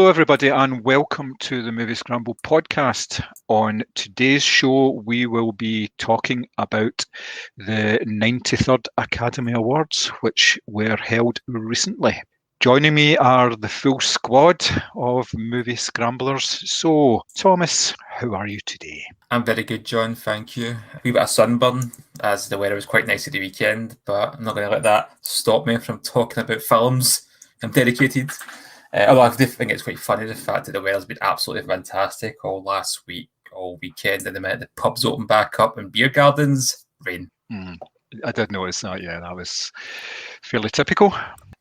Hello, everybody, and welcome to the Moviescramble podcast. On today's show, we will be talking about the 93rd Academy Awards, which were held recently. Joining me are the full squad of Movie Scramblers. So, Thomas, how are you today? I'm very good, John, thank you. A wee bit of sunburn, as the weather was quite nice at the weekend, but I'm not going to let that stop me from talking about films. I'm dedicated. Although I do think it's quite funny, the fact that the weather's been absolutely fantastic all last week, all weekend, and the minute the pubs open back up and beer gardens, rain. I did notice that, yeah, that was fairly typical.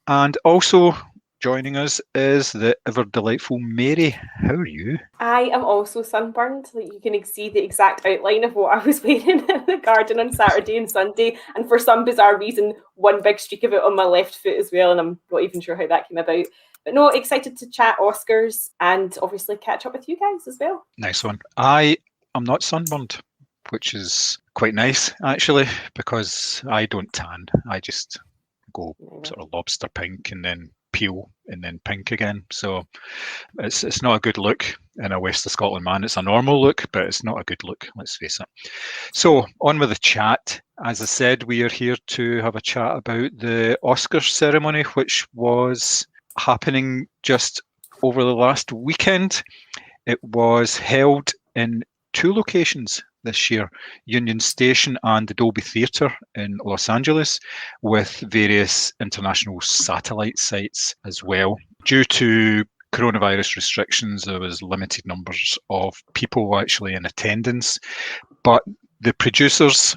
And also joining us is the ever delightful Mary. How are you? I am also sunburned. Like, you can see the exact outline of what I was wearing in the garden on Saturday and Sunday, and for some bizarre reason, one big streak of it on my left foot as well, and I'm not even sure how that came about. But no, excited to chat Oscars and obviously catch up with you guys as well. Nice one. I am not sunburned, which is quite nice, actually, because I don't tan. I just go sort of lobster pink and then peel and then pink again. So it's not a good look in a West of Scotland man. It's a normal look, but it's not a good look, let's face it. So on with the chat. As I said, we are here to have a chat about the Oscars ceremony, which was happening just over the last weekend. It was held in two locations this year, Union Station and the Dolby Theatre in Los Angeles, with various international satellite sites as well. Due to coronavirus restrictions, there was limited numbers of people actually in attendance, but the producers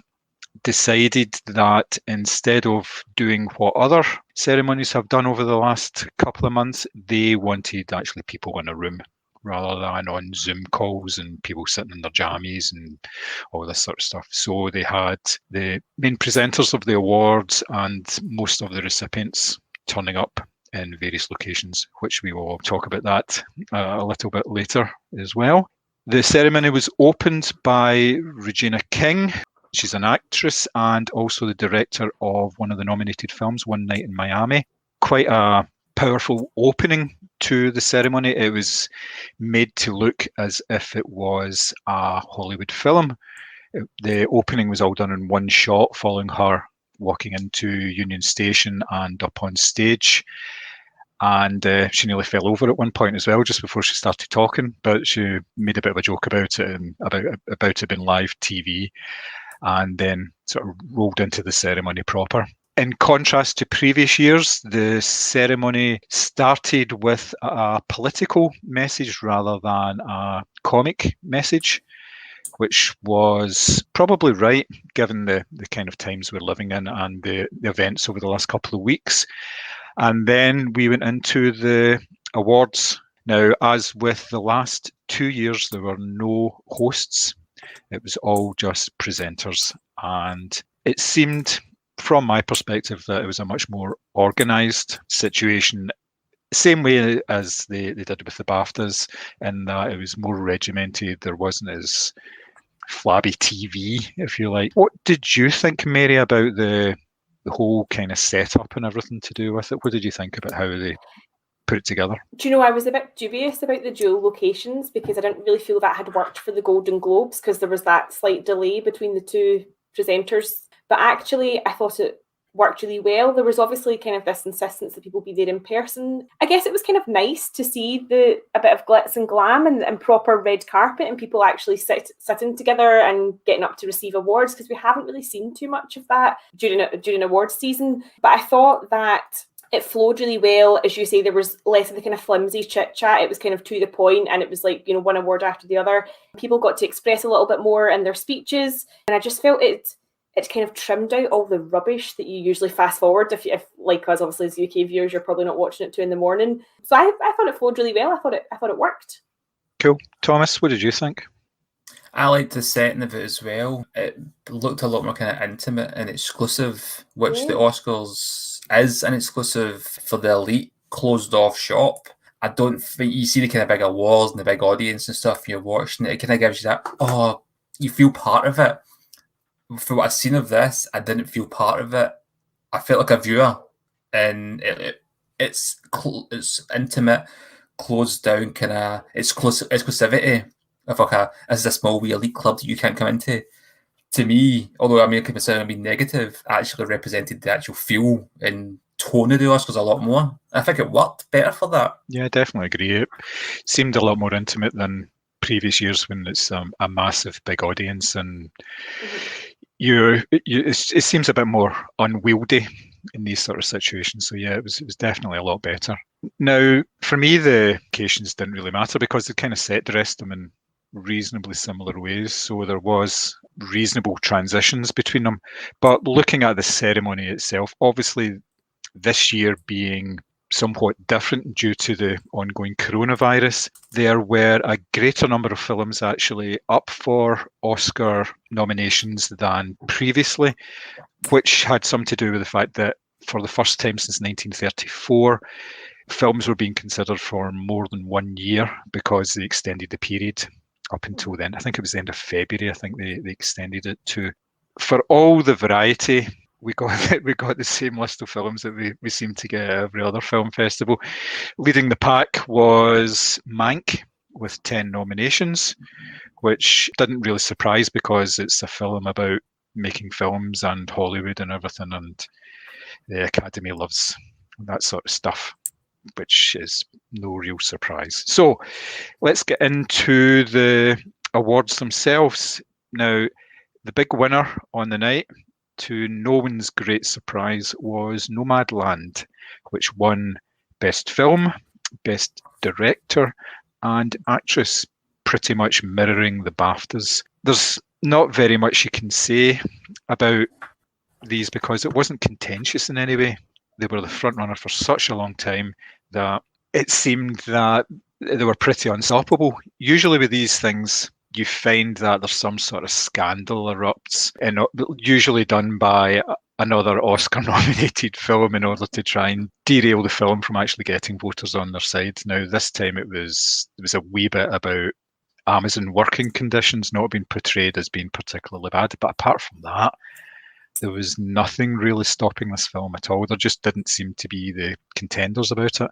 decided that instead of doing what other ceremonies have done over the last couple of months, they wanted actually people in a room rather than on Zoom calls and people sitting in their jammies and all this sort of stuff. So they had the main presenters of the awards and most of the recipients turning up in various locations, which we will talk about that a little bit later as well. The ceremony was opened by Regina King. She's an actress and also the director of one of the nominated films, One Night in Miami. Quite a powerful opening to the ceremony. It was made to look as if it was a Hollywood film. The opening was all done in one shot, following her walking into Union Station and up on stage. And she nearly fell over at one point as well, just before she started talking. But she made a bit of a joke about it and about it being live TV, and then sort of rolled into the ceremony proper. In contrast to previous years, the ceremony started with a political message rather than a comic message, which was probably right given the kind of times we're living in and the events over the last couple of weeks. And then we went into the awards. Now, as with the last 2 years, there were no hosts. It was all just presenters. And it seemed, from my perspective, that it was a much more organised situation. Same way as they did with the BAFTAs, in that it was more regimented. There wasn't as flabby TV, if you like. What did you think, Mary, about the whole kind of setup and everything to do with it? What did you think about how they put it together? Do you know, I was a bit dubious about the dual locations because I didn't really feel that had worked for the Golden Globes because there was that slight delay between the two presenters. But actually, I thought it worked really well. There was obviously kind of this insistence that people be there in person. I guess it was kind of nice to see a bit of glitz and glam and proper red carpet and people actually sitting together and getting up to receive awards, because we haven't really seen too much of that during awards season. But I thought that it flowed really well. As you say, there was less of the kind of flimsy chit chat. It was kind of to the point, and it was like, you know, one award after the other. People got to express a little bit more in their speeches, and I just felt it kind of trimmed out all the rubbish that you usually fast forward. If like us, obviously as UK viewers, you're probably not watching at 2 a.m. So I thought it flowed really well. I thought it worked. Cool. Thomas, what did you think? I liked the setting of it as well. It looked a lot more kind of intimate and exclusive, which the Oscars is an exclusive for the elite, closed off shop. I don't think you see the kind of big awards and the big audience and stuff you're watching. It kind of gives you that, you feel part of it. For what I've seen of this, I didn't feel part of it. I felt like a viewer, and it's intimate, closed down kind of exclusivity of like this is a small wee elite club that you can't come into. To me, although I may keep it sounding being negative, actually represented the actual feel and tone of the Oscars a lot more. I think it worked better for that. Yeah, I definitely agree. It seemed a lot more intimate than previous years when it's a massive big audience, and it seems a bit more unwieldy in these sort of situations. So yeah, it was definitely a lot better. Now, for me, the locations didn't really matter because they kind of set dressed them in reasonably similar ways. So there was reasonable transitions between them. But looking at the ceremony itself, obviously this year being somewhat different due to the ongoing coronavirus, there were a greater number of films actually up for Oscar nominations than previously, which had something to do with the fact that for the first time since 1934, films were being considered for more than 1 year because they extended the period up until then. I think it was the end of February, I think they extended it to. For all the variety, we got the same list of films that we seem to get at every other film festival. Leading the pack was Mank with 10 nominations, which didn't really surprise because it's a film about making films and Hollywood and everything, and the Academy loves that sort of stuff, which is no real surprise. So let's get into the awards themselves. Now, the big winner on the night, to no one's great surprise, was Nomadland, which won Best Film, Best Director, and Actress, pretty much mirroring the BAFTAs. There's not very much you can say about these because it wasn't contentious in any way. They were the front runner for such a long time that it seemed that they were pretty unstoppable. Usually with these things, you find that there's some sort of scandal erupts, and usually done by another Oscar-nominated film in order to try and derail the film from actually getting voters on their side. Now, this time it was a wee bit about Amazon working conditions not being portrayed as being particularly bad, but apart from that, there was nothing really stopping this film at all. There just didn't seem to be the contenders about it.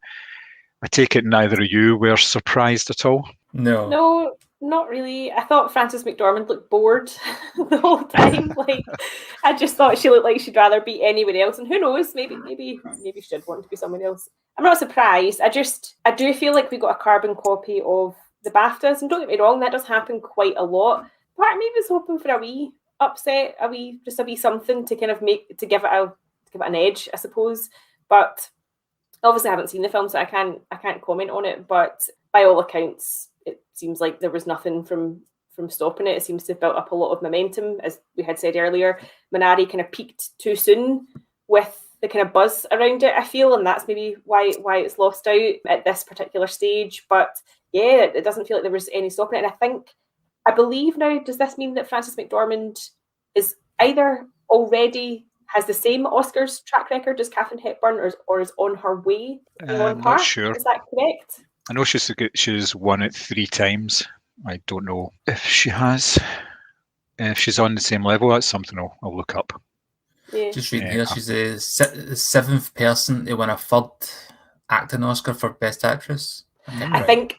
I take it neither of you were surprised at all? No, not really. I thought Frances McDormand looked bored the whole time. Like, I just thought she looked like she'd rather be anywhere else. And who knows, maybe she did want to be someone else. I'm not surprised. I do feel like we got a carbon copy of the BAFTAs. And don't get me wrong, that does happen quite a lot. Part of me was hoping for a wee upset, a wee something to kind of give it an edge, I suppose. But obviously I haven't seen the film, so I can't comment on it. But by all accounts, it seems like there was nothing from stopping it. It seems to have built up a lot of momentum, as we had said earlier. Minari kind of peaked too soon with the kind of buzz around it, I feel, and that's maybe why it's lost out at this particular stage. But yeah, it doesn't feel like there was any stopping it. And I believe now, does this mean that Frances McDormand is either already has the same Oscars track record as Katharine Hepburn, or is on her way on I'm par? not sure. Is that correct? I know she's won it 3 times. I don't know if she has. If she's on the same level, that's something I'll look up. Yeah. Just reading here, she's the 7th person to win a 3rd acting Oscar for Best Actress. I think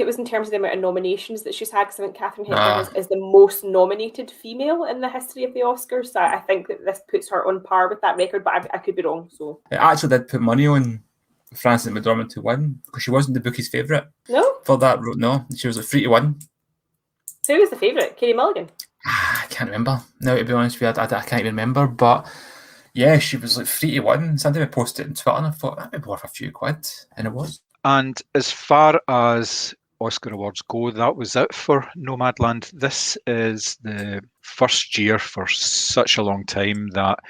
it was in terms of the amount of nominations that she's had, because I think Katharine Hepburn is the most nominated female in the history of the Oscars. So I think that this puts her on par with that record, but I could be wrong. So it actually did put money on Frances McDormand to win, because she wasn't the bookies' favourite. No? For that, no. She was at 3-1. So who was the favourite? Katie Mulligan? I can't remember. Now, to be honest with you, I can't even remember. But yeah, she was like 3-1. Something I posted it on Twitter, and I thought that would be worth a few quid. And it was. And as far as Oscar awards go, that was it for Nomadland. This is the first year for such a long time that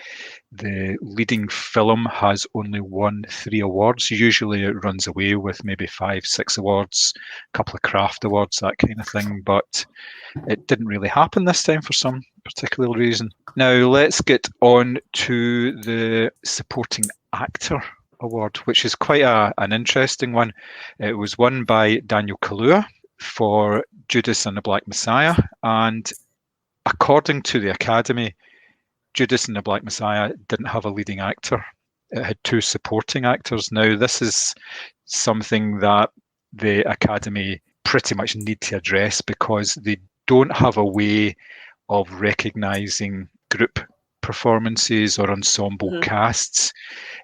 the leading film has only won 3 awards. Usually it runs away with maybe 5, 6 awards, a couple of craft awards, that kind of thing, but it didn't really happen this time for some particular reason. Now let's get on to the supporting actor award, which is quite an interesting one. It was won by Daniel Kaluuya for Judas and the Black Messiah, and according to the Academy, Judas and the Black Messiah didn't have a leading actor. It had 2 supporting actors. Now, this is something that the Academy pretty much need to address, because they don't have a way of recognising group performances or ensemble casts.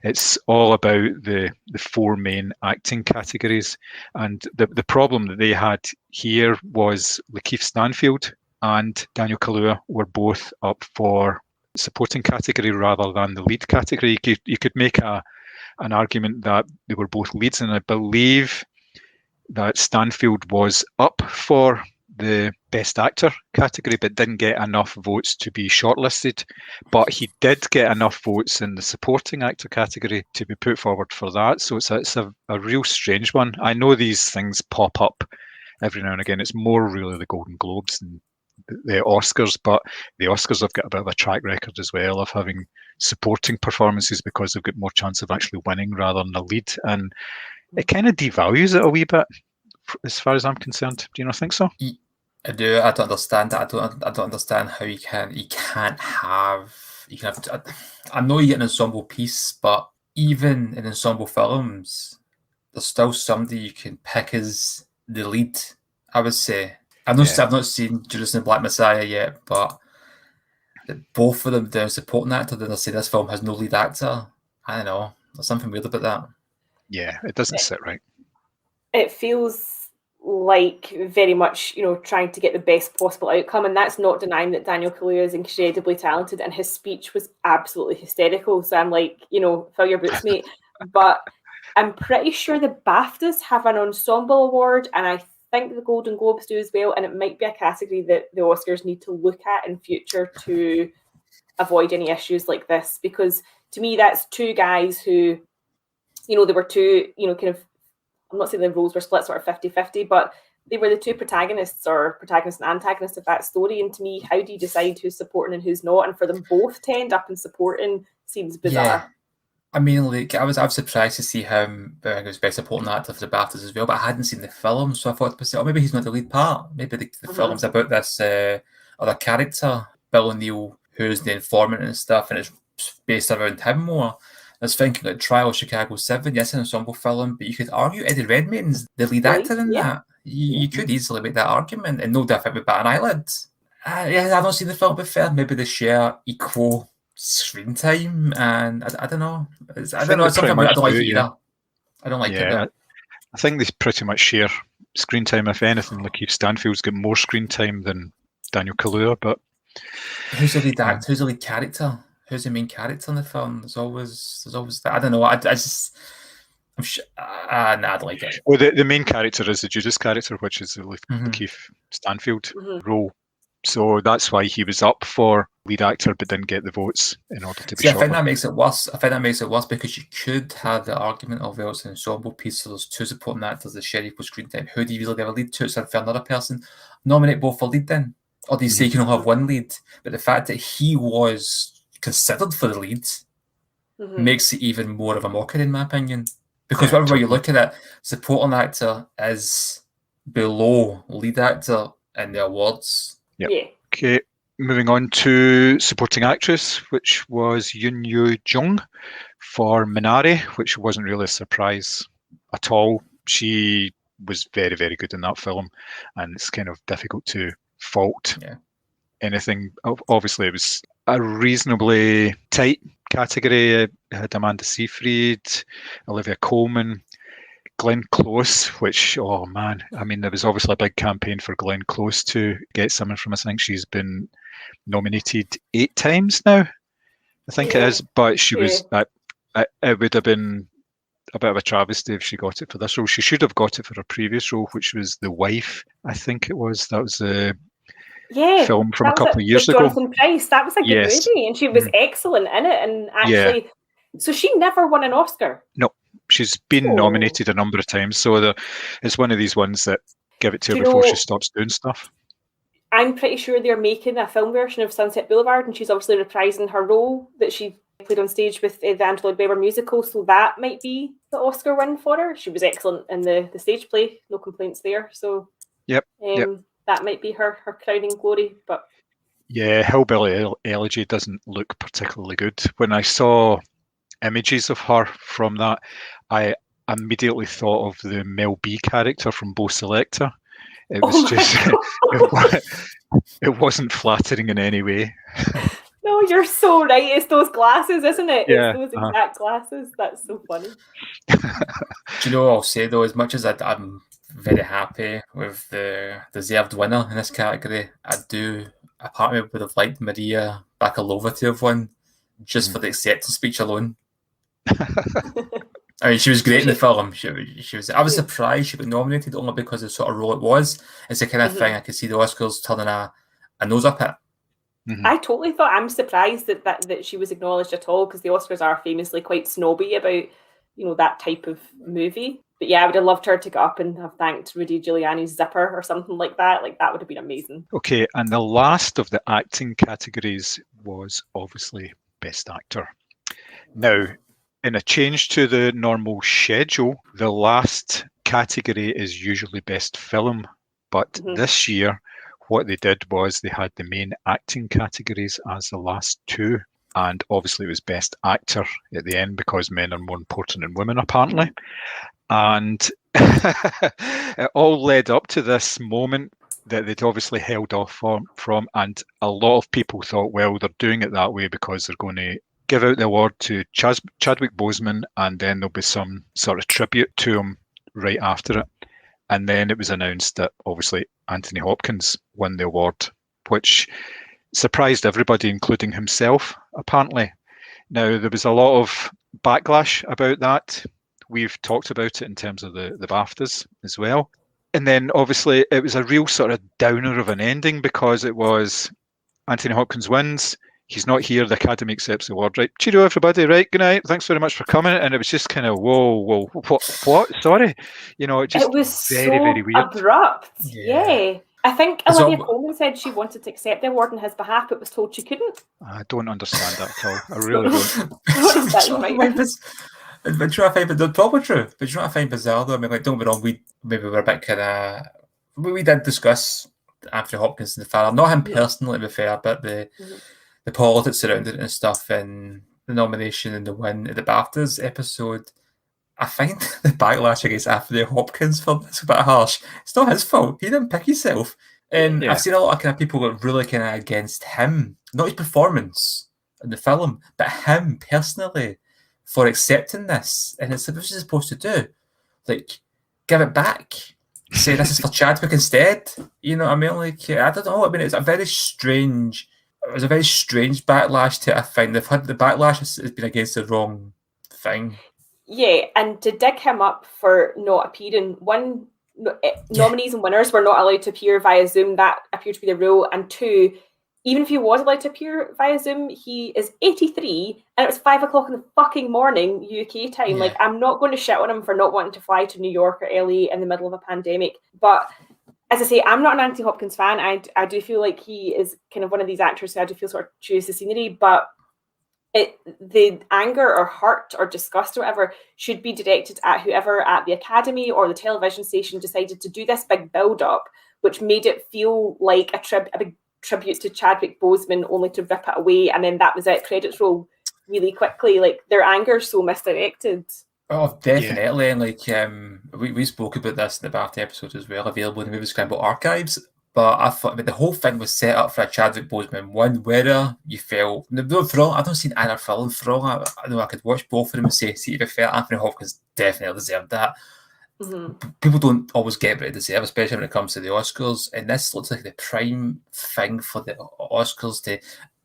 It's all about the four main acting categories. And the problem that they had here was Lakeith Stanfield and Daniel Kaluuya were both up for supporting category rather than the lead category. You could make an argument that they were both leads, and I believe that Stanfield was up for the Best Actor category but didn't get enough votes to be shortlisted. But he did get enough votes in the Supporting Actor category to be put forward for that. So it's a real strange one. I know these things pop up every now and again. It's more really the Golden Globes and the Oscars, but the Oscars have got a bit of a track record as well of having supporting performances because they've got more chance of actually winning rather than the lead. And it kind of devalues it a wee bit, as far as I'm concerned. Do you not think so? I do. I don't understand that. I don't understand how you can't have. I know you get an ensemble piece, but even in ensemble films, there's still somebody you can pick as the lead. I would say. I've not seen Judas and the Black Messiah yet, but both of them, they're supporting actor. Then they say this film has no lead actor. I don't know. There's something weird about that. Yeah, it doesn't sit right. It feels like very much, trying to get the best possible outcome, and that's not denying that Daniel Kaluuya is incredibly talented, and his speech was absolutely hysterical. So I'm like, fill your boots, mate. But I'm pretty sure the BAFTAs have an ensemble award, and I think the Golden Globes do as well, and it might be a category that the Oscars need to look at in future to avoid any issues like this, because to me that's two guys who, they were two, kind of, I'm not saying the roles were split sort of 50-50, but they were the two protagonists and antagonists of that story. And to me, how do you decide who's supporting and who's not? And for them both to end up in supporting seems bizarre. Yeah. I mean, like, I was surprised to see him. I think it was best supporting actor for the BAFTAs as well, but I hadn't seen the film, so I thought to myself, maybe he's not the lead part. Maybe the film's about this other character, Bill O'Neill, who's the informant and stuff, and it's based around him more. I was thinking like Trial of Chicago 7, yes, an ensemble film, but you could argue Eddie Redmayne's the lead actor in that. You could easily make that argument, and no doubt it would bat an eyelid. Yeah, I've not seen the film before. Maybe they share equal screen time, and I don't know. It's something I don't like it either. I don't like it though. I think they pretty much share screen time. If anything, Lakeith Stanfield's got more screen time than Daniel Kaluuya. But who's the lead actor? Who's the lead character? Who's the main character in the film? There's always that. I don't know. I don't like it. Well, the main character is the Judas character, which is the Lakeith Stanfield role. So that's why he was up for lead actor, but didn't get the votes in order to be. I think that makes it worse. Because you could have the argument of, well, it's an ensemble piece, so there's two supporting actors, the sheriff with screen time. Who do you really give a lead to? It's for another person. Nominate both for lead then. Or do you say you can only have one lead? But the fact that he was considered for the lead makes it even more of a mockery, in my opinion. Because whenever you look at it, supporting actor is below lead actor in the awards. Yep. Yeah. Okay, moving on to supporting actress, which was Yoon Yoo-jung for Minari, which wasn't really a surprise at all. She was very, very good in that film, and it's kind of difficult to fault anything. Obviously, it was a reasonably tight category. It had Amanda Seyfried, Olivia Colman, Glenn Close, which, oh man, I mean, there was obviously a big campaign for Glenn Close to get someone from us. I think she's been nominated 8 times now, I think it is, but she was, it would have been a bit of a travesty if she got it for this role. She should have got it for her previous role, which was The Wife, I think it was. That was the film from a couple of years ago. Jonathan Pryce. That was a good movie, and she was excellent in it. And actually, so she never won an Oscar. No, she's been nominated a number of times. So it's one of these ones that give it to her before she stops doing stuff. I'm pretty sure they're making a film version of Sunset Boulevard, and she's obviously reprising her role that she played on stage with the Andrew Lloyd Webber musical. So that might be the Oscar win for her. She was excellent in the stage play. No complaints there. So that might be her crowning glory. But yeah, Hillbilly Elegy doesn't look particularly good. When I saw images of her from that, I immediately thought of the Mel B character from Bo Selector. It Oh was my just, God. it wasn't flattering in any way. No, you're so right. It's those glasses, isn't it? It's Yeah. those exact glasses. That's so funny. Do you know what I'll say though? As much as I'm very happy with the deserved winner in this category, I do. A part of me would have liked Maria Bakalova to have won, just for the acceptance speech alone. I mean, she was great in the film. She was. I was surprised she got nominated only because of the sort of role it was. It's the kind of thing I could see the Oscars turning a nose up at. I totally thought, I'm surprised that she was acknowledged at all, because the Oscars are famously quite snobby about, you know, that type of movie. But yeah, I would have loved her to get up and have thanked Rudy Giuliani's zipper or something like that. Like, that would have been amazing. Okay, and the last of the acting categories was obviously Best Actor. Now, in a change to the normal schedule, the last category is usually Best Film, but this year, what they did was they had the main acting categories as the last two, and obviously it was Best Actor at the end because men are more important than women, apparently. And it all led up to this moment that they'd obviously held off from, and a lot of people thought, well, they're doing it that way because they're going to give out the award to Chadwick Boseman, and then there'll be some sort of tribute to him right after it. And then it was announced that obviously Anthony Hopkins won the award, which surprised everybody, including himself, apparently. Now, there was a lot of backlash about that. We've talked about it in terms of the BAFTAs as well. And then obviously it was a real sort of downer of an ending because it was Anthony Hopkins wins. He's not here. The Academy accepts the award. Right. Cheerio, everybody. Right. Good night. Thanks very much for coming. And it was just kind of, whoa. What? Sorry. You know, it was very, so very weird. abrupt. Yeah. I think It's Olivia all- Colman said she wanted to accept the award on his behalf, but was told she couldn't. I don't understand that at all. I really don't. What does that mean? But you know what I find, but probably true. But you know what I find bizarre though? I mean, like, don't get me wrong, we were a bit kind of, we did discuss Anthony Hopkins and the father, not him personally, to be fair, but the politics surrounding it and stuff, and the nomination and the win at the BAFTAs episode. I find the backlash against Anthony Hopkins for this a bit harsh. It's not his fault. He didn't pick himself. And I've seen a lot of kind of people that are really kind of against him, not his performance in the film, but him personally for accepting this. And it's what was he supposed to do? Like, give it back. Say this is for Chadwick instead. You know what I mean? Like, I don't know. I mean, it was a very strange backlash to it. I find they've had the backlash has been against the wrong thing. Yeah, and to dig him up for not appearing, nominees and winners were not allowed to appear via Zoom. That appeared to be the rule. And two, even if he was allowed to appear via Zoom, he is 83 and it was 5 o'clock in the fucking morning UK time. Like, I'm not going to shit on him for not wanting to fly to New York or LA in the middle of a pandemic. But as I say, I'm not an Anthony Hopkins fan. I do feel like he is kind of one of these actors who I do feel sort of chews the scenery, but the anger or hurt or disgust or whatever should be directed at whoever at the Academy or the television station decided to do this big build-up, which made it feel like a big tribute to Chadwick Boseman, only to rip it away, and then that was it. Credits roll really quickly. Like, their anger's so misdirected. Oh, definitely. And like, we spoke about this in the BAFTA episode as well, available in the Moviescramble archives. But I thought the whole thing was set up for a Chadwick Boseman one, whether you felt for all, I don't see either film for all. I know I could watch both of them and say, see, to be fair, Anthony Hopkins definitely deserved that. People don't always get what they deserve, especially when it comes to the Oscars. And this looks like the prime thing for the Oscars to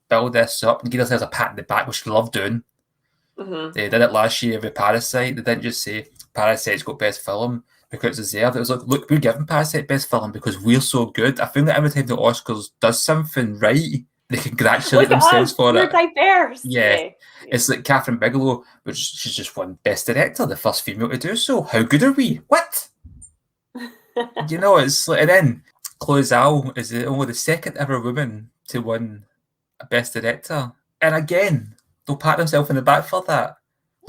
build this up and give themselves a pat in the back, which they love doing. They did it last year with Parasite. They didn't just say Parasite's got best film because it's deserved. It was like, look, we're giving Parasite best film because we're so good. I feel that every time the Oscars does something right, they congratulate themselves for it. We're diverse. Yeah. It's like Catherine Bigelow, which she's just won Best Director, the first female to do so. How good are we? What? You know, it's like, and then Chloe Zhao is only the second ever woman to win a Best Director. And again, they'll pat themselves in the back for that.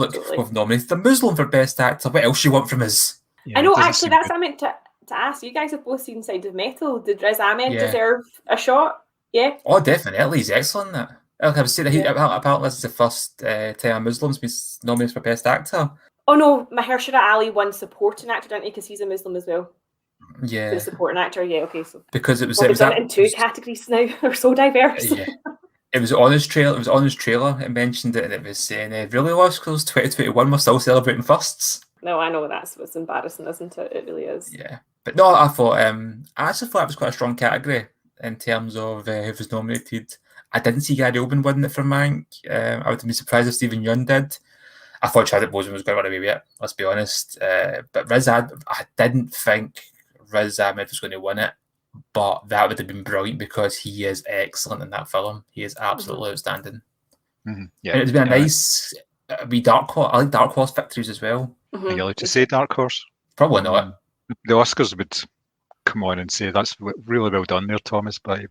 Look, we've nominated a Muslim for Best Actor. What else you want from us? I know, actually, that's what I meant to ask. You guys have both seen Side of Metal. Did Riz Ahmed deserve a shot? Yeah? Oh, definitely. He's excellent at that. Like I was saying, apparently this is the first time a Muslim's been nominated for Best Actor. Oh no, Mahershala Ali won supporting actor, didn't he? Because he's a Muslim as well. Yeah. The supporting actor, yeah, okay. So because it was. they've done it in two categories now. They're so diverse. Yeah. It was on his trailer. It was on his trailer. It mentioned it, and it was saying, "Really, Oscars 2021. We're still celebrating firsts." No, I know that's what's embarrassing, isn't it? It really is. Yeah, but no, I actually thought it was quite a strong category in terms of who was nominated. I didn't see Gary Oldman winning it for Mank. I would have been surprised if Stephen Yeun did. I thought Chadwick Boseman was going to run away with it. Let's be honest. But Riz Ahmed, I didn't think Riz Ahmed was going to win it. But that would have been brilliant because he is excellent in that film. He is absolutely outstanding. Mm-hmm. Yeah, and it's been a nice wee dark horse. I like dark horse victories as well. Are you allowed to say dark horse? Probably not. The Oscars would come on and say that's really well done there, Thomas, by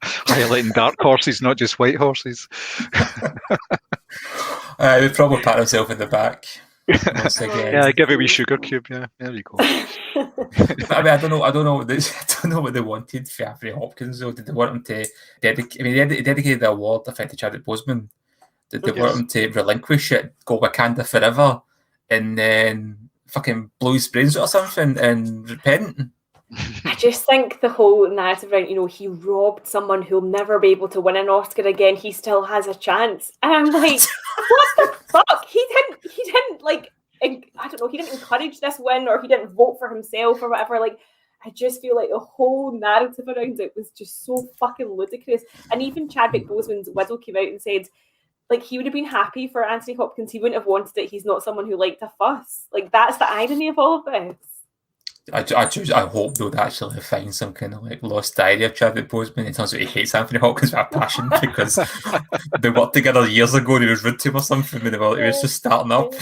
highlighting dark horses, not just white horses. He'd probably pat himself in the back. Once again. Yeah, give it a wee sugar cube. Yeah, there you go. I mean, I don't know. I don't know what they wanted for Anthony Hopkins. Though, did they want him to dedicate? I mean, he dedicated the award, I think, to Chadwick Boseman. Did they want him to relinquish it, go Wakanda forever, and then fucking blow his brains out or something and repent? I just think the whole narrative around, he robbed someone who'll never be able to win an Oscar again. He still has a chance, and I'm like, what the fuck? He didn't like. I don't know. He didn't encourage this win, or he didn't vote for himself, or whatever. Like, I just feel like the whole narrative around it was just so fucking ludicrous. And even Chadwick Boseman's widow came out and said, like, he would have been happy for Anthony Hopkins. He wouldn't have wanted it. He's not someone who liked a fuss. Like, that's the irony of all of this. I hope they'll actually find some kind of like lost diary of Chadwick Boseman in terms of he hates Anthony Hopkins with a passion because they worked together years ago and he was rude to him or something when he was just starting up.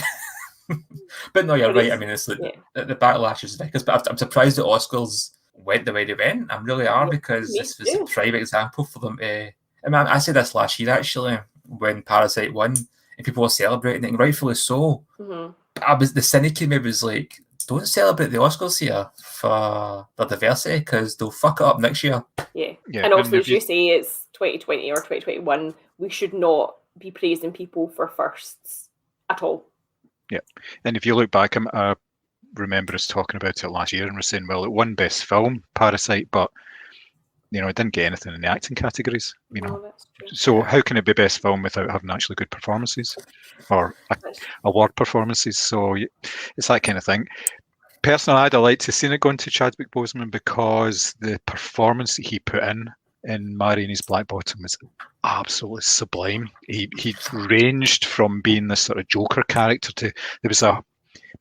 But no, you're right. I mean, it's like the backlash is ridiculous. But I'm surprised the Oscars went the way they went. I really are, because this was a prime example for them. I mean, I said this last year actually when Parasite won and people were celebrating it, and rightfully so. Mm-hmm. The cynic in me was like, don't celebrate the Oscars here for the diversity because they'll fuck it up next year. Yeah. And also, as you say, it's 2020 or 2021. We should not be praising people for firsts at all. Yeah. And if you look back, I remember us talking about it last year and we're saying, well, it won Best Film, Parasite, but it didn't get anything in the acting categories. That's true. So how can it be Best Film without having actually good performances or award performances? So it's that kind of thing. Personally, I'd have liked to seen it going to Chadwick Boseman because the performance that he put in Ma Rainey's Black Bottom was absolutely sublime. He ranged from being this sort of Joker character to there was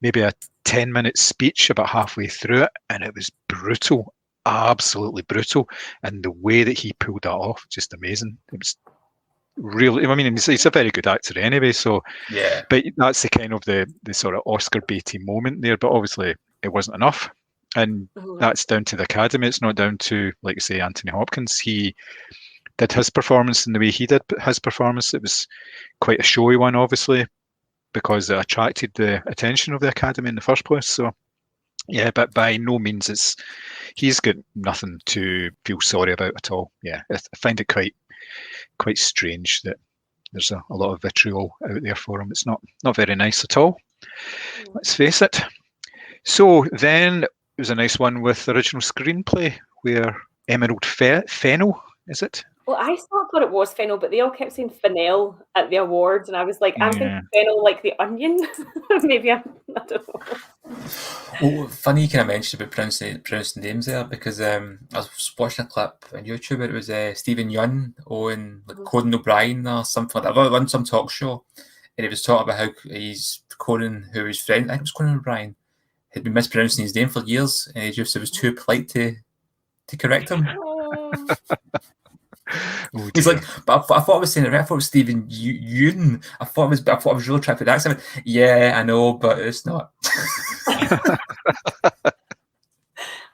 maybe a 10-minute speech about halfway through it, and it was brutal. Absolutely brutal, and the way that he pulled that off, just amazing. It was really, I mean, he's a very good actor anyway, so yeah. But that's the kind of the sort of Oscar baity moment there, but obviously it wasn't enough, and that's down to the Academy. It's not down to, like you say, Anthony Hopkins. He did his performance in the way he did his performance. It was quite a showy one, obviously, because it attracted the attention of the Academy in the first place. So yeah, but by no means he's got nothing to feel sorry about at all. Yeah, I find it quite strange that there's a lot of vitriol out there for him. It's not very nice at all. Let's face it. So then it was a nice one with original screenplay where Emerald Fennell, is it? Well, I still thought it was Fennel, but they all kept saying Fennell at the awards, and I was like, I'm thinking Fennel like the onion. Maybe I don't know. Well, funny you kind of mentioned about pronouncing names there, because I was watching a clip on YouTube where it was Stephen Yeun on Conan O'Brien or something like that, on some talk show, and he was talking about how he's Conan, who his friend, I think it was Conan O'Brien, had been mispronouncing his name for years, and he just was too polite to correct him. He's like, but I thought I was saying it right. I thought it was Stephen Yeun. I thought I was really trying to put the accent. Yeah, I know, but it's not.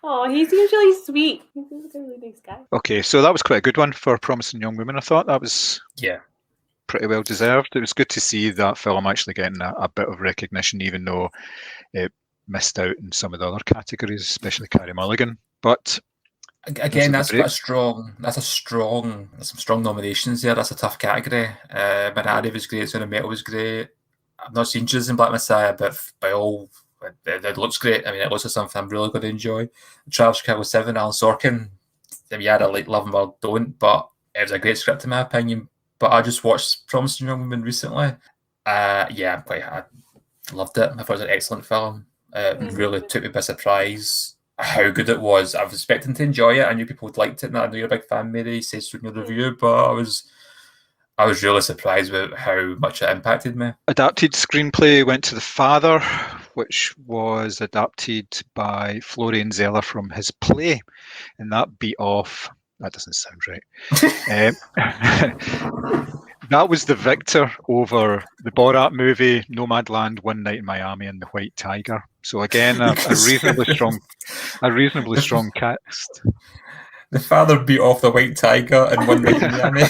Oh, he's usually sweet. He's a really nice guy. Okay, so that was quite a good one for Promising Young Women. I thought that was pretty well deserved. It was good to see that film actually getting a bit of recognition, even though it missed out in some of the other categories, especially Carey Mulligan. But again, that's some strong nominations there. That's a tough category. Minari was great, Zona Metal was great. I've not seen Judas and Black Messiah, but by all, it looks great. I mean, it looks like something I'm really going to enjoy. Travis Chicago 7, Alan Sorkin. I mean, I like love him or don't, but it was a great script in my opinion. But I just watched Promising Young Woman recently. Yeah, I loved it. I thought it was an excellent film. It really took me by surprise how good it was. I was expecting to enjoy it. I knew people would liked it, and I know you're a big fan, Mary, says so in your review, but I was really surprised with how much it impacted me. Adapted screenplay went to The Father, which was adapted by Florian Zeller from his play, and that beat off. That doesn't sound right. That was the victor over the Borat movie, Nomadland, One Night in Miami, and The White Tiger. So again, a reasonably strong cast. The Father beat off The White Tiger in One Night in Miami.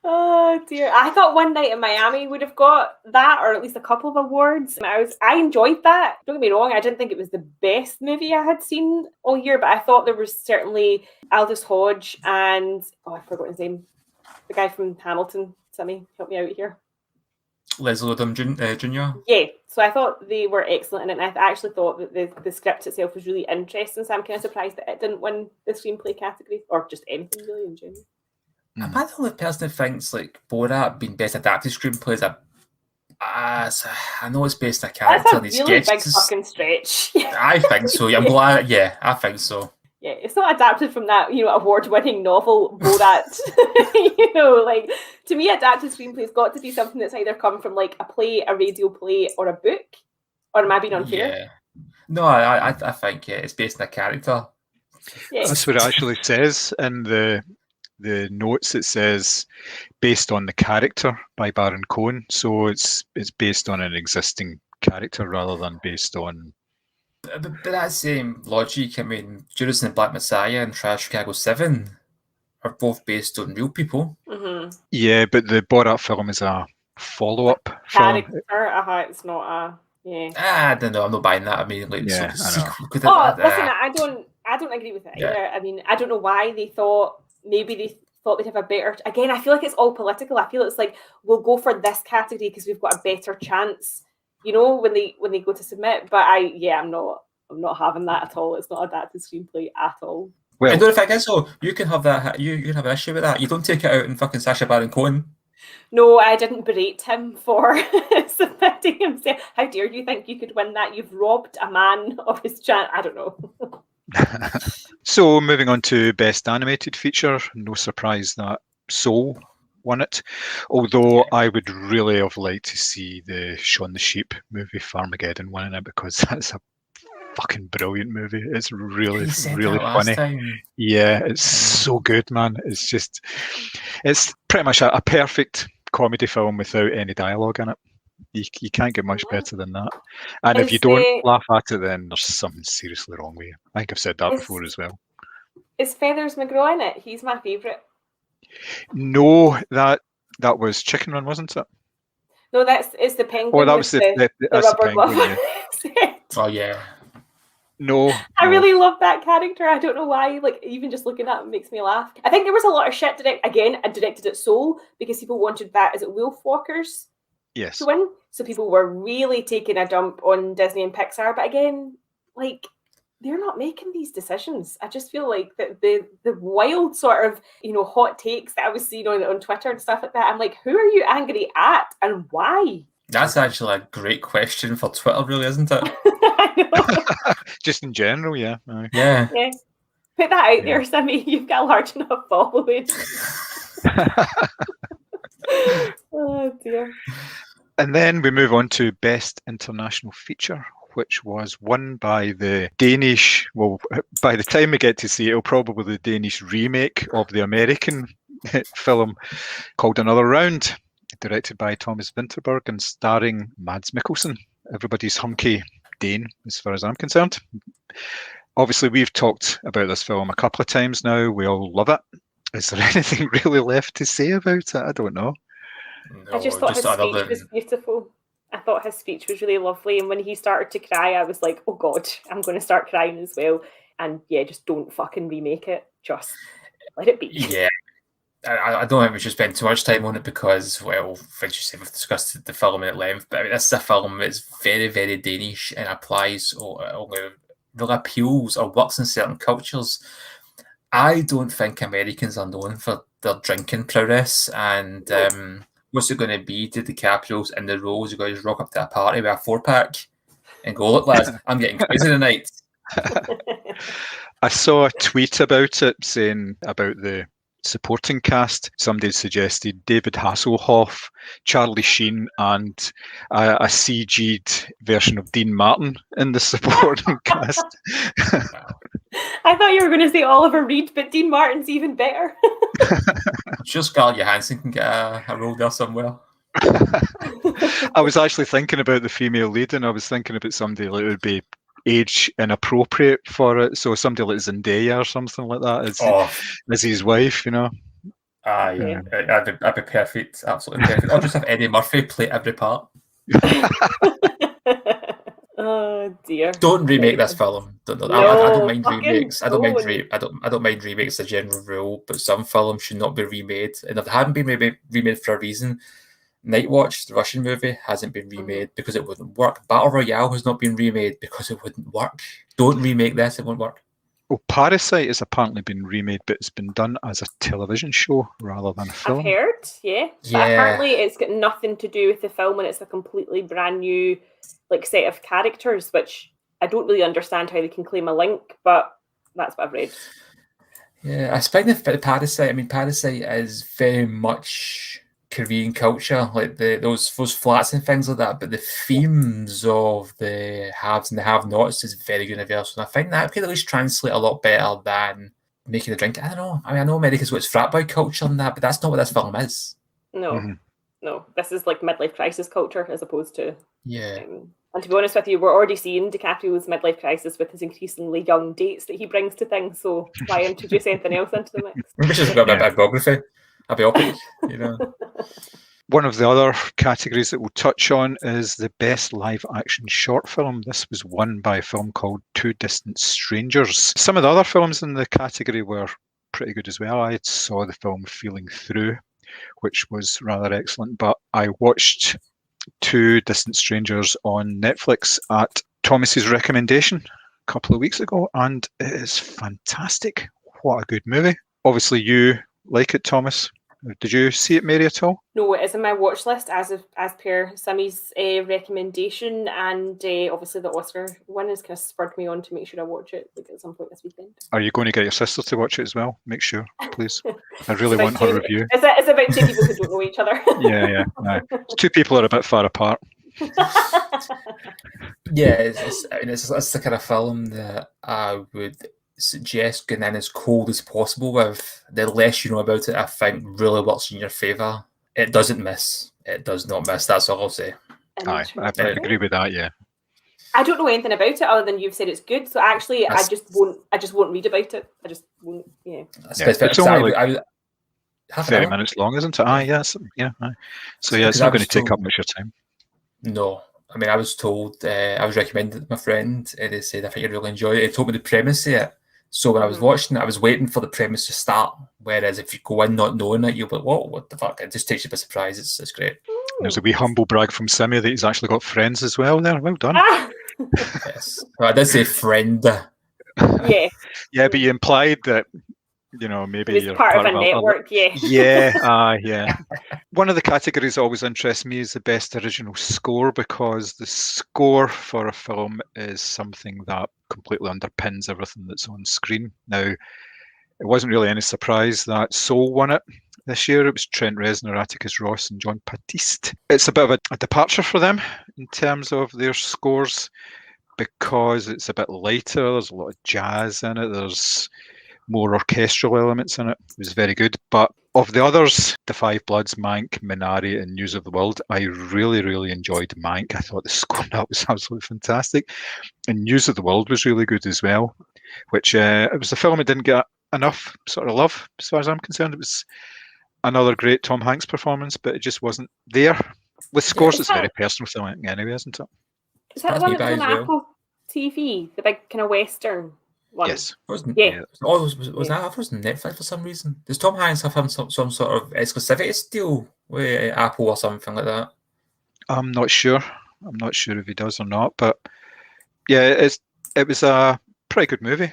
Oh dear! I thought One Night in Miami would have got that, or at least a couple of awards. I enjoyed that. Don't get me wrong; I didn't think it was the best movie I had seen all year, but I thought there was certainly Aldous Hodge and I forgot his name, the guy from Hamilton. Sammy, help me out here. Leslie Odom Jr. Yeah, so I thought they were excellent, and I actually thought that the script itself was really interesting. So I'm kind of surprised that it didn't win the screenplay category, or just anything really in general. Am I the only person who thinks like Borat being best adapted screenplay is I know it's based on a character and That's these a really sketches. big fucking stretch. I think so. I'm glad. Yeah, I think so. Yeah, it's not adapted from that, award-winning novel, Borat. Like, to me, adapted screenplay's got to be something that's either come from, like, a play, a radio play, or a book. Or am I being unfair? Yeah. No, I think it's based on a character. Yeah. That's what it actually says in the notes. It says based on the character by Baron Cohen. So it's based on an existing character rather than based on... But that same logic, I mean, Judas and the Black Messiah and Travis Chicago 7 are both based on real people. Mm-hmm. Yeah, but the Borat film is a follow-up film. Character, it's not a... Yeah. I don't know. I'm not buying that. I mean, like, Yeah, listen, listen, I don't agree with that either. Yeah. I mean, I don't know why they thought they'd have a better... Again, I feel like it's all political. I feel it's like, we'll go for this category because we've got a better chance, when they go to submit. But I'm not having that at all. It's not adapted screenplay at all. Well, I don't think it's so. You can have that. You can have an issue with that. You don't take it out in fucking Sacha Baron Cohen. No, I didn't berate him for submitting himself. How dare you think you could win that? You've robbed a man of his chance. I don't know. So moving on to Best Animated Feature, no surprise that Soul won it. Although I would really have liked to see the Shaun the Sheep movie Farmageddon winning it, because that's a fucking brilliant movie. It's really funny. Yeah, it's so good, man. It's pretty much a perfect comedy film without any dialogue in it. You can't get much better than that. And if you don't laugh at it, then there's something seriously wrong with you. I think I've said that before as well. Is Feathers McGraw in it? He's my favourite. No, that was Chicken Run, wasn't it? No, it's the penguin. Oh, that was the rubber glove. Yeah. Oh yeah. No, I really love that character. I don't know why. Like, even just looking at him makes me laugh. I think there was a lot of shit directed at Soul because people wanted that. Is it Wolfwalkers? Yes. To win. So people were really taking a dump on Disney and Pixar. But again, like, they're not making these decisions. I just feel like that the wild sort of, hot takes that I was seeing on Twitter and stuff like that. I'm like, who are you angry at and why? That's actually a great question for Twitter, really, isn't it? I know. Just in general, yeah. Yeah. Put that out there, Sammy. You've got a large enough following. Oh dear. And then we move on to Best International Feature, which was won by the Danish, well, by the time we get to see it, it'll probably be the Danish remake of the American film called Another Round, directed by Thomas Vinterberg and starring Mads Mikkelsen, everybody's hunky Dane, as far as I'm concerned. Obviously, we've talked about this film a couple of times now. We all love it. Is there anything really left to say about it? I don't know. No, I just thought his speech was beautiful. I thought his speech was really lovely. And when he started to cry, I was like, oh God, I'm going to start crying as well. And yeah, just don't fucking remake it. Just let it be. Yeah. I don't think we should spend too much time on it because, well, as you said, we've discussed the film at length. But I mean, this is a film that's very, very Danish and applies or really appeals or works in certain cultures. I don't think Americans are known for their drinking prowess. And what's it going to be to DiCaprio's in the roles? You're going to rock up to a party with a 4-pack and go, look, lads, I'm getting crazy tonight. I saw a tweet about it saying about the supporting cast. Somebody suggested David Hasselhoff, Charlie Sheen, and a CG'd version of Dean Martin in the supporting cast. I thought you were going to say Oliver Reed, but Dean Martin's even better. I'm sure Scarlett Johansson can get a role there somewhere. I was actually thinking about the female lead, and I was thinking about somebody that would be age inappropriate for it. So somebody like Zendaya or something like that as his wife, you know. Aye, I'd be perfect, absolutely perfect. Or just have Eddie Murphy play every part. Oh dear! Don't remake this film. I don't mind remakes. I don't mind remakes as a general rule, but some films should not be remade, and if they haven't been remade for a reason. Night Watch, the Russian movie, hasn't been remade because it wouldn't work. Battle Royale has not been remade because it wouldn't work. Don't remake this; it won't work. Well, Parasite has apparently been remade, but it's been done as a television show rather than a film. I've heard, yeah. But apparently it's got nothing to do with the film, and it's a completely brand new set of characters, which I don't really understand how they can claim a link, but that's what I've read. Yeah, I find the Parasite. I mean, Parasite is very much Korean culture, like those flats and things like that, but the themes of the haves and the have-nots is very universal. And I think that could at least translate a lot better than making a drink. I don't know. I mean, I know America's got its frat boy culture and that, but that's not what this film is. No, no. This is like midlife crisis culture as opposed to... Yeah. And to be honest with you, we're already seeing DiCaprio's midlife crisis with his increasingly young dates that he brings to things, so why introduce anything else into the mix? Maybe she's got a biography. A biopic, you know. One of the other categories that we'll touch on is the best live action short film. This was won by a film called Two Distant Strangers. Some of the other films in the category were pretty good as well. I saw the film Feeling Through, which was rather excellent, but I watched Two Distant Strangers on Netflix at Thomas's recommendation a couple of weeks ago, and it is fantastic. What a good movie. Obviously you like it, Thomas. Did you see it, Mary, at all? No, it is in my watch list as per Sammy's recommendation, and obviously the Oscar one has kind of spurred me on to make sure I watch it at some point this weekend. Are you going to get your sister to watch it as well? Make sure, please. I really want her review. It's about two people who don't know each other. Yeah. Two people are a bit far apart. Yeah, it's the kind of film that I would suggest going in as cold as possible with. The less you know about it, I think, really works in your favour. It doesn't miss. It does not miss. That's all I'll say. I agree with that, yeah. I don't know anything about it other than you've said it's good, so actually I just won't read about it. I just won't, It's only like 30 minutes long, isn't it? So yeah, it's not going to take up much of your time. No. I mean, I was told, I was recommended to my friend, and they said, I think you'd really enjoy it. He told me the premise of it. So when I was watching it, I was waiting for the premise to start. Whereas if you go in not knowing it, you'll be like, what the fuck? It just takes you by surprise. It's great. There's a wee humble brag from Simi that he's actually got friends as well there. Well done. Yes. Well, I did say friend. Yeah. Yeah, but you implied that, maybe you're part of a network, Yeah. One of the categories that always interests me is the best original score, because the score for a film is something that completely underpins everything that's on screen. Now, it wasn't really any surprise that Soul won it this year. It was Trent Reznor, Atticus Ross, and John Batiste. It's a bit of a departure for them in terms of their scores, because it's a bit lighter. There's a lot of jazz in it. There's more orchestral elements in it. It was very good. But of the others, The Five Bloods, Mank, Minari, and News of the World, I really, really enjoyed Mank. I thought the score on that was absolutely fantastic. And News of the World was really good as well, which it was a film that didn't get enough sort of love as far as I'm concerned. It was another great Tom Hanks performance, but it just wasn't there. With scores, it's very personal thing anyway, isn't it? Is that the one that's on Apple TV? The big kind of Western? one. Yes. Wasn't Yeah. was that off on Netflix for some reason? Does Tom Hanks have some sort of exclusivity deal with Apple or something like that? I'm not sure. I'm not sure if he does or not, but yeah, it was a pretty good movie,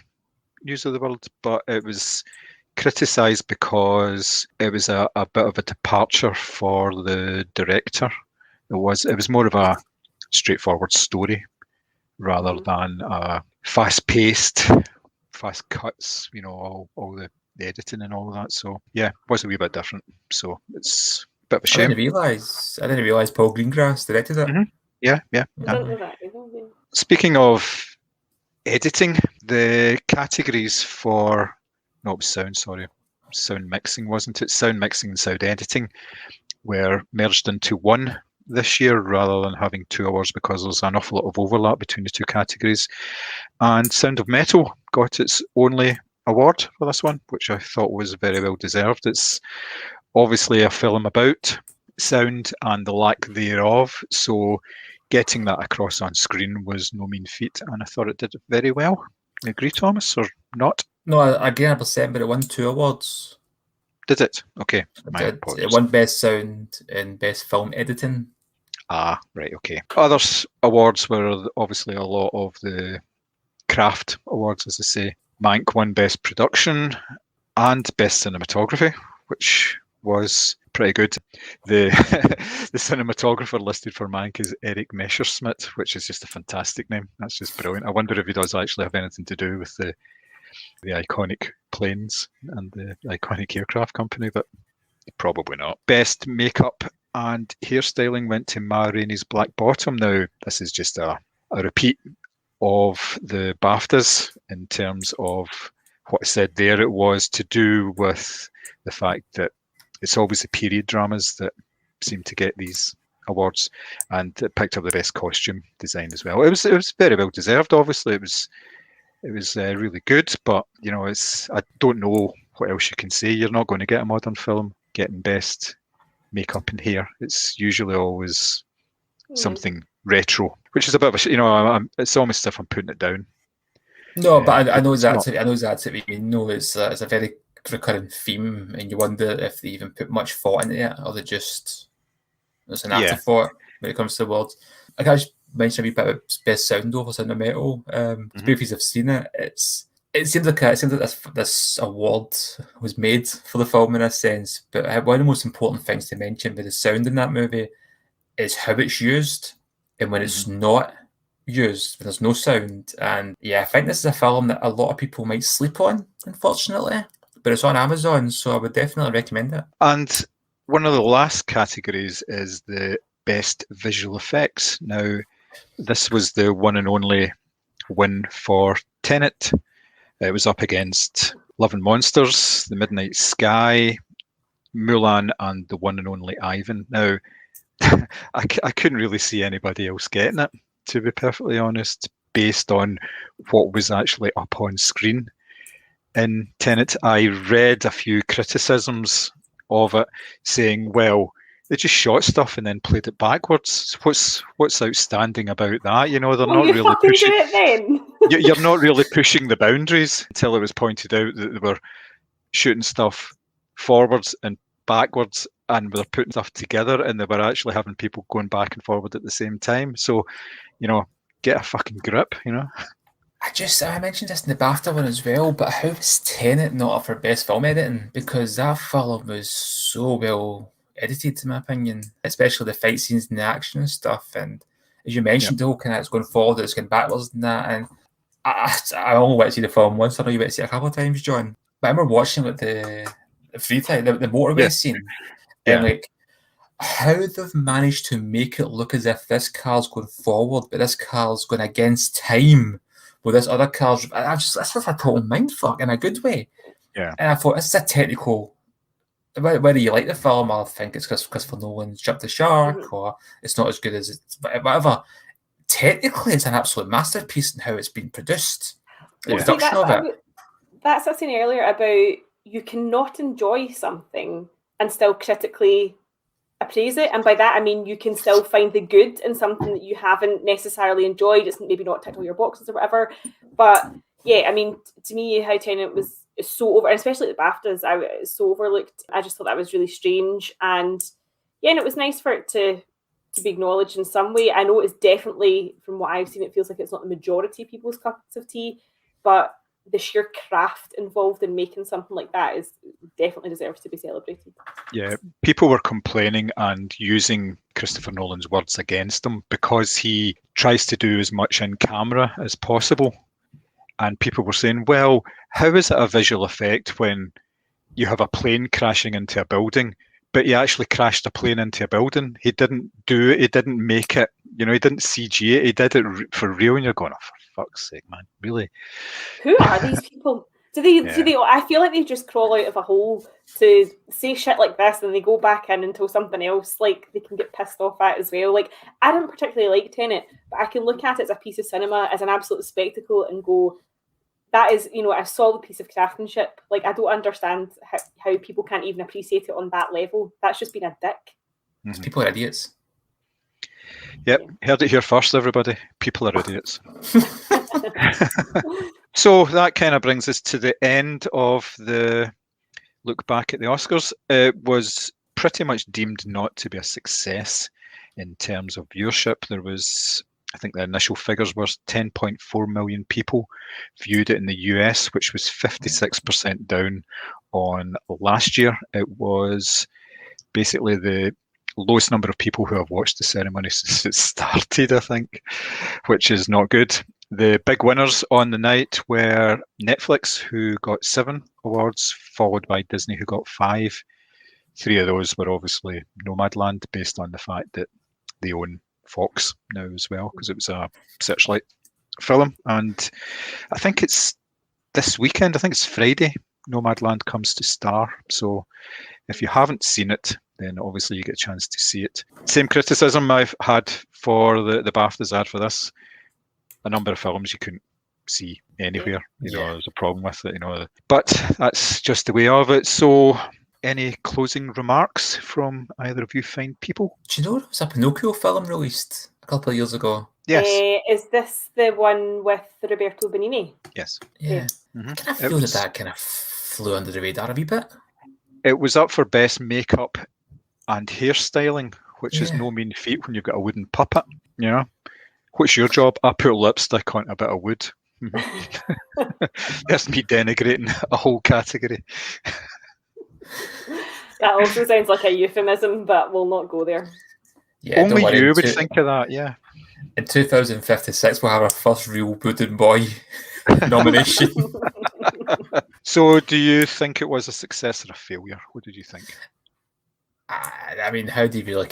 News of the World, but it was criticised because it was a bit of a departure for the director. It was more of a straightforward story rather than fast-paced, fast cuts, all the editing and all that. So yeah, it was a wee bit different. So it's a bit of a shame. I didn't realise Paul Greengrass directed it. Yeah. I don't know that either. Speaking of editing, the categories for sound mixing, wasn't it? Sound mixing and sound editing were merged into one this year rather than having two awards because there's an awful lot of overlap between the two categories. And Sound of Metal got its only award for this one, which I thought was very well deserved. It's obviously a film about sound and the lack thereof, so getting that across on screen was no mean feat, and I thought it did very well. You agree, Thomas, or not? No, I agree 100%, but it won 2 awards. Did it? Okay. It won Best Sound and Best Film Editing. Ah, right, okay. Other awards were obviously a lot of the craft awards, as I say. Mank won Best Production and Best Cinematography, which was pretty good. The the cinematographer listed for Mank is Eric Messerschmidt, which is just a fantastic name. That's just brilliant. I wonder if he does actually have anything to do with the iconic planes and the iconic aircraft company, but probably not. Best makeup and hairstyling went to Ma Rainey's Black Bottom. Now, this is just a repeat of the BAFTAs in terms of what I said there. It was to do with the fact that it's always the period dramas that seem to get these awards, and it picked up the best costume design as well. It was very well deserved. Obviously, it was really good, but I don't know what else you can say. You're not going to get a modern film getting best makeup and hair. It's usually always something retro, which is a bit of a it's almost as if I'm putting it down. No, but I know exactly what you mean. No, it's a very recurring theme, and you wonder if they even put much thought into it, or it's an afterthought when it comes to the world. I can just mention a wee bit about Best Sound over Sound of Metal. If you've seen it, it seems like this award was made for the film in a sense. But one of the most important things to mention with the sound in that movie is how it's used, and when it's not used, when there's no sound. And yeah, I think this is a film that a lot of people might sleep on, unfortunately. But it's on Amazon, so I would definitely recommend it. And one of the last categories is the best visual effects. Now, this was the one and only win for Tenet. It was up against Love and Monsters, The Midnight Sky, Mulan, and the one and only Ivan. Now, I couldn't really see anybody else getting it, to be perfectly honest, based on what was actually up on screen in Tenet. I read a few criticisms of it saying, well, they just shot stuff and then played it backwards. What's outstanding about that? They're not really pushing it then. You're not really pushing the boundaries until it was pointed out that they were shooting stuff forwards and backwards and they're putting stuff together and they were actually having people going back and forward at the same time. So, get a fucking grip, I mentioned this in the BAFTA one as well, but how is Tenet not up for Best Film Editing? Because that film was so well edited, in my opinion, especially the fight scenes and the action and stuff. And as you mentioned, the whole kind of it's going forward, it's going backwards and that. And I only went to see the film once. I know you went to see it a couple of times, John. But I remember watching the free time, the motorway scene, and how they've managed to make it look as if this car's going forward, but this car's going against time. With this other car's, that's just a total mindfuck in a good way. Yeah. And I thought this is a technical. Whether you like the film, I think it's because Christopher Nolan's jumped the shark, or it's not as good as it's whatever. Technically, it's an absolute masterpiece in how it's been produced. The production of it. That's what I was saying earlier about you cannot enjoy something and still critically appraise it, and by that I mean you can still find the good in something that you haven't necessarily enjoyed. It's maybe not ticked all your boxes or whatever, but yeah, I mean, to me, how Tenet was so over, especially at the BAFTAs, it's so overlooked. I just thought that was really strange, and yeah, and it was nice for it to be acknowledged in some way. I know it's definitely, from what I've seen, it feels like it's not the majority of people's cups of tea, but the sheer craft involved in making something like that is definitely deserves to be celebrated. Yeah, people were complaining and using Christopher Nolan's words against him because he tries to do as much in camera as possible. And people were saying, well, how is it a visual effect when you have a plane crashing into a building, but he actually crashed a plane into a building? He didn't do it. He didn't make it, he didn't CG it. He did it for real. And you're going, oh, for fuck's sake, man, really? Who are these people? Do they? I feel like they just crawl out of a hole to say shit like this, and they go back in until something else like they can get pissed off at as well. Like, I don't particularly like Tenet, but I can look at it as a piece of cinema, as an absolute spectacle, and go, that is, a solid piece of craftsmanship. Like, I don't understand how people can't even appreciate it on that level. That's just being a dick. Mm-hmm. People are idiots. Yep, heard it here first, everybody. People are idiots. So that kind of brings us to the end of the look back at the Oscars. It was pretty much deemed not to be a success in terms of viewership. There was, I think the initial figures were 10.4 million people viewed it in the US, which was 56% down on last year. It was basically the lowest number of people who have watched the ceremony since it started, I think, which is not good. The big winners on the night were Netflix, who got 7 awards, followed by Disney, who got 5. 3 of those were obviously Nomadland, based on the fact that they own Fox now as well, because it was a Searchlight film. And I think it's this weekend, I think it's Friday, Nomadland comes to Star. So if you haven't seen it, then obviously you get a chance to see it. Same criticism I've had for the BAFTAs I had for this. A number of films you couldn't see anywhere. There's a problem with it, But that's just the way of it. So, any closing remarks from either of you fine people? Do you know there was a Pinocchio film released a couple of years ago? Yes. Is this the one with Roberto Benigni? Yes. Yeah. Mm-hmm. I kind of feel that kind of flew under the radar a wee bit. It was up for best makeup and hairstyling, which is no mean feat when you've got a wooden puppet, What's your job? I put lipstick on a bit of wood. That's me denigrating a whole category. That also sounds like a euphemism, but we'll not go there. Yeah, only you would think of that, yeah. In 2056, we'll have our first real wooden boy nomination. So, do you think it was a success or a failure? What did you think? I mean, how do you really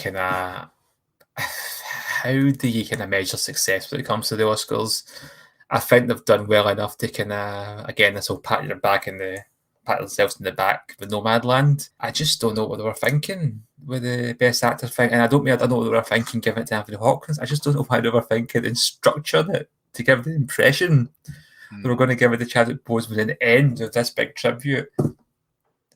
measure success when it comes to the Oscars? I think they've done well enough to again, this will pat themselves in the back with Nomadland. I just don't know what they were thinking with the best actor thing, and I don't know what they were thinking giving it to Anthony Hopkins. I just don't know why they were thinking and structuring it to give the impression they were going to give it to Chadwick Boseman at the end of this big tribute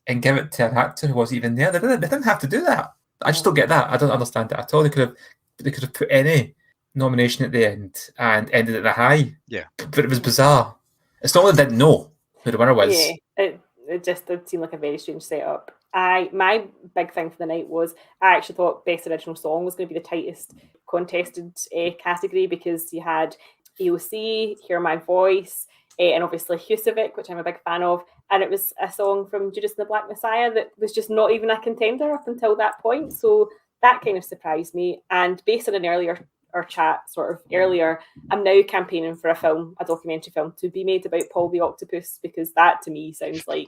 and give it to an actor who wasn't even there. They didn't have to do that. I just don't get that. I don't understand it at all. They could have put any nomination at the end and ended at the high. Yeah. But it was bizarre. It's not that they didn't know who the winner was. Yeah, it just did seem like a very strange setup. My big thing for the night was I actually thought Best Original Song was going to be the tightest contested category, because you had AOC, Hear My Voice, and obviously Husavik, which I'm a big fan of, and it was a song from Judas and the Black Messiah that was just not even a contender up until that point. So that kind of surprised me. And based on our chat sort of earlier, I'm now campaigning for a documentary film to be made about Paul the Octopus, because that to me sounds like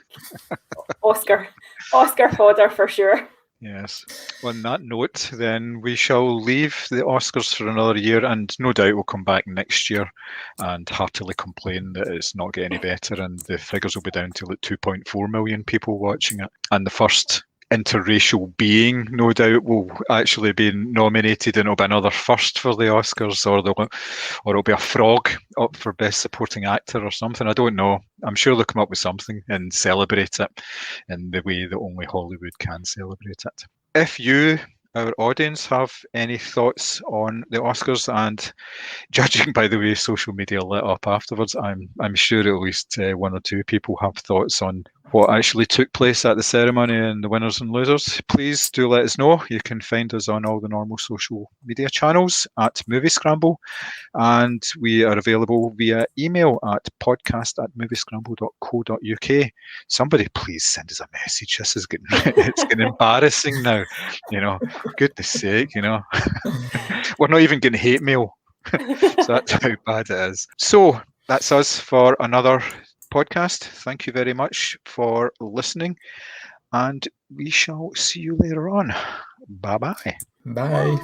Oscar fodder for sure. Yes. On that note, then we shall leave the Oscars for another year, and no doubt we'll come back next year and heartily complain that it's not getting any better, and the figures will be down to like 2.4 million people watching it. And the first interracial being, no doubt, will actually be nominated, and it'll be another first for the Oscars, or it'll be a frog up for Best Supporting Actor or something. I don't know. I'm sure they'll come up with something and celebrate it in the way that only Hollywood can celebrate it. If you our audience have any thoughts on the Oscars, and judging by the way social media lit up afterwards, I'm sure at least one or two people have thoughts on what actually took place at the ceremony and the winners and losers. Please do let us know. You can find us on all the normal social media channels at Moviescramble, and we are available via email at podcast@moviescramble.co.uk. Somebody please send us a message. This is getting it's getting embarrassing now. Goodness sake, we're not even getting hate mail. So that's how bad it is. So that's us for another podcast. Thank you very much for listening, and we shall see you later on. Bye-bye. Bye.